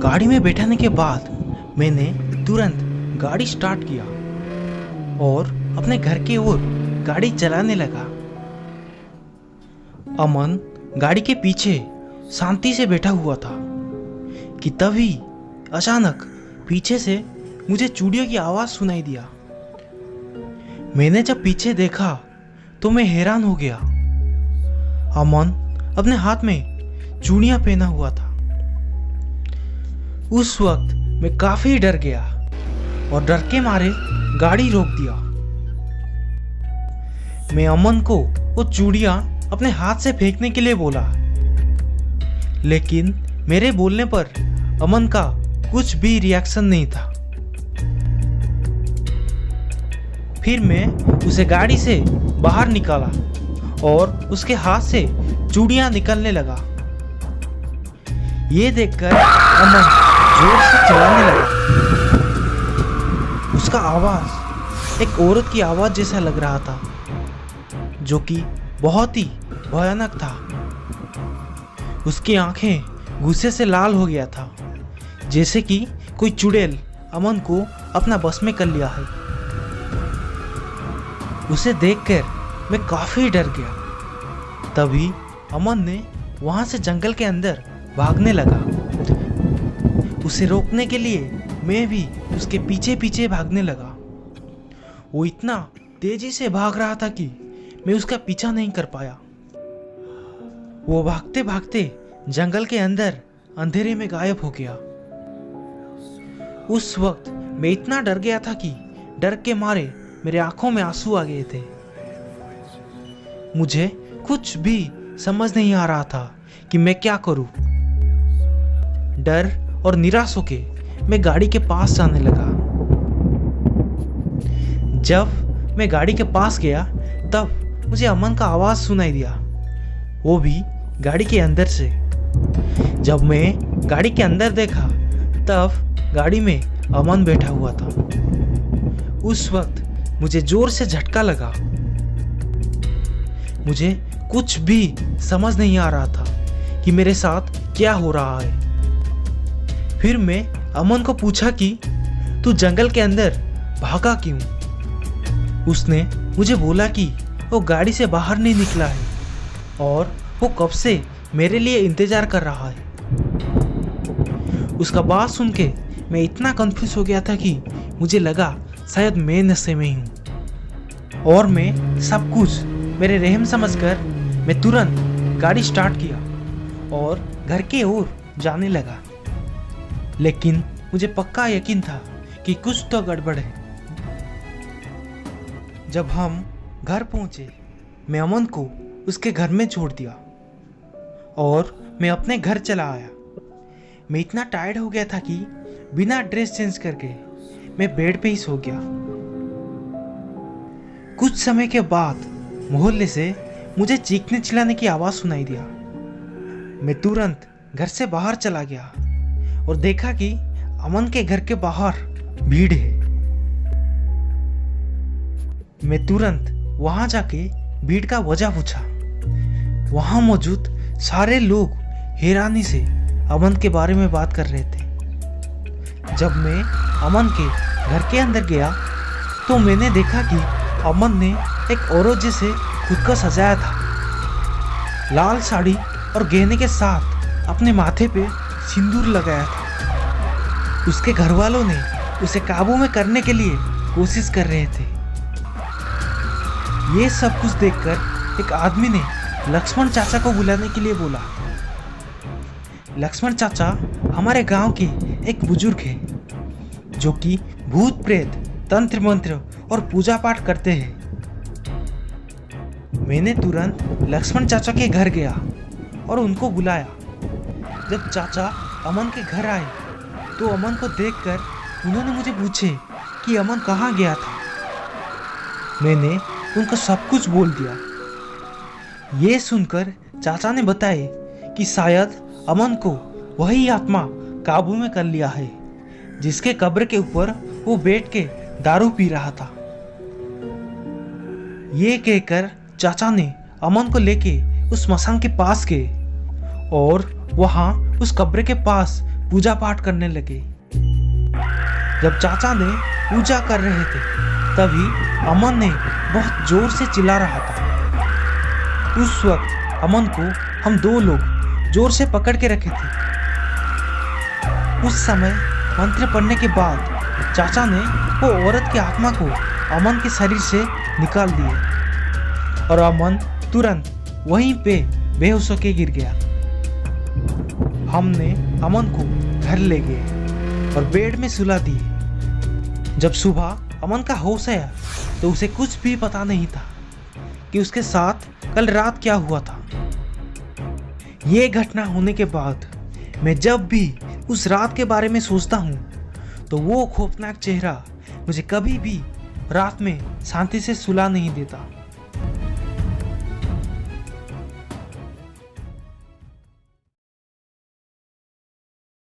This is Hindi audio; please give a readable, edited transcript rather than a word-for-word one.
गाड़ी में बैठाने के बाद मैंने तुरंत गाड़ी स्टार्ट किया और अपने घर की ओर गाड़ी चलाने लगा। अमन गाड़ी के पीछे शांति से बैठा हुआ था कि तभी अचानक पीछे से मुझे चूड़ियों की आवाज़ सुनाई दिया। मैंने जब पीछे देखा तो मैं हैरान हो गया। अमन अपने हाथ में चूड़ियां पहना हुआ था। उस वक्त मैं काफी डर गया और डर के मारे गाड़ी रोक दिया। मैं अमन को वो चूड़ियां अपने हाथ से फेंकने के लिए बोला, लेकिन मेरे बोलने पर अमन का कुछ भी रिएक्शन नहीं था। फिर मैं उसे गाड़ी से बाहर निकाला और उसके हाथ से चूड़ियां निकलने लगा। ये देखकर अमन जोर से चिल्लाने लगा। उसका आवाज एक औरत की आवाज जैसा लग रहा था, जो कि बहुत ही भयानक था। उसकी आंखें गुस्से से लाल हो गया था, जैसे कि कोई चुड़ैल अमन को अपना बस में कर लिया है। उसे देखकर मैं काफी डर गया। तभी अमन ने वहां से जंगल के अंदर भागने लगा। उसे रोकने के लिए मैं भी उसके पीछे पीछे भागने लगा। वो इतना तेजी से भाग रहा था कि मैं उसका पीछा नहीं कर पाया। वो भागते भागते जंगल के अंदर अंधेरे में गायब हो गया। उस वक्त मैं इतना डर गया था कि डर के मारे मेरे आंखों में आंसू आ गए थे। मुझे कुछ भी समझ नहीं आ रहा था कि मैं क्या करूं। डर और निराश होके मैं गाड़ी के पास जाने लगा। जब मैं गाड़ी के पास गया तब मुझे अमन का आवाज सुनाई दिया, वो भी गाड़ी के अंदर से। जब मैं गाड़ी के अंदर देखा तब गाड़ी में अमन बैठा हुआ था। उस वक्त मुझे जोर से झटका लगा। मुझे कुछ भी समझ नहीं आ रहा था कि मेरे साथ क्या हो रहा है। फिर मैं अमन को पूछा कि तू जंगल के अंदर भागा क्यों? उसने मुझे बोला कि वो गाड़ी से बाहर नहीं निकला है और वो कब से मेरे लिए इंतजार कर रहा है। उसका बात सुन के मैं इतना कंफ्यूज हो गया था कि मुझे लगा शायद मैं नशे में हूँ। और मैं सब कुछ मेरे रहम समझकर मैं तुरंत गाड़ी स्टार्ट किया और घर के ओर जाने लगा। लेकिन मुझे पक्का यकीन था कि कुछ तो गड़बड़ है। जब हम घर पहुंचे, मैं अमन को उसके घर में छोड़ दिया और मैं अपने घर चला आया। मैं इतना टायर्ड हो गया था कि बिना ड्रेस चेंज करके मैं बेड पे ही सो गया। कुछ समय के बाद मोहल्ले से मुझे चीखने चिल्लाने की आवाज सुनाई दिया। मैं तुरंत घर से बाहर चला गया और देखा कि अमन के घर के बाहर भीड़ है। मैं तुरंत वहां जाके भीड़ का वजह पूछा। वहां मौजूद सारे लोग हैरानी से अमन के बारे में बात कर रहे थे। जब मैं अमन के घर के अंदर गया तो मैंने देखा कि अमन ने एक औरत जैसे खुद को सजाया था। लाल साड़ी और गहने के साथ अपने माथे पे सिंदूर लगाया था। उसके घर वालों ने उसे काबू में करने के लिए कोशिश कर रहे थे। ये सब कुछ देखकर एक आदमी ने लक्ष्मण चाचा को बुलाने के लिए बोला। लक्ष्मण चाचा हमारे गांव के एक बुजुर्ग है, जो कि भूत प्रेत, तंत्र मंत्र और पूजा पाठ करते हैं। मैंने तुरंत लक्ष्मण चाचा के घर गया और उनको बुलाया। जब चाचा अमन के घर आए तो अमन को देखकर उन्होंने मुझे पूछे कि अमन कहाँ गया था। मैंने उनको सब कुछ बोल दिया। ये सुनकर चाचा ने बताया कि शायद अमन को वही आत्मा काबू में कर लिया है, जिसके कब्र के ऊपर वो बैठ के दारू पी रहा था। ये कहकर चाचा ने अमन को लेके उस मसान के पास गए और वहां उस कब्र के पास पूजा पाठ करने लगे। जब चाचा ने पूजा कर रहे थे तभी अमन ने बहुत जोर से चिल्ला रहा था। उस वक्त अमन को हम 2 लोग जोर से पकड़ के रखे थे। उस समय मंत्र पढ़ने के बाद चाचा ने वो औरत की आत्मा को अमन के शरीर से निकाल दिए और अमन तुरंत वहीं पे बेहोश होकर गिर गया। हमने अमन को घर ले गए और बेड में सुला दिए। जब सुबह अमन का होश आया तो उसे कुछ भी पता नहीं था कि उसके साथ कल रात क्या हुआ था। ये घटना होने के बाद मैं जब भी उस रात के बारे में सोचता हूँ तो वो खौफनाक चेहरा मुझे कभी भी रात में शांति से सुला नहीं देता।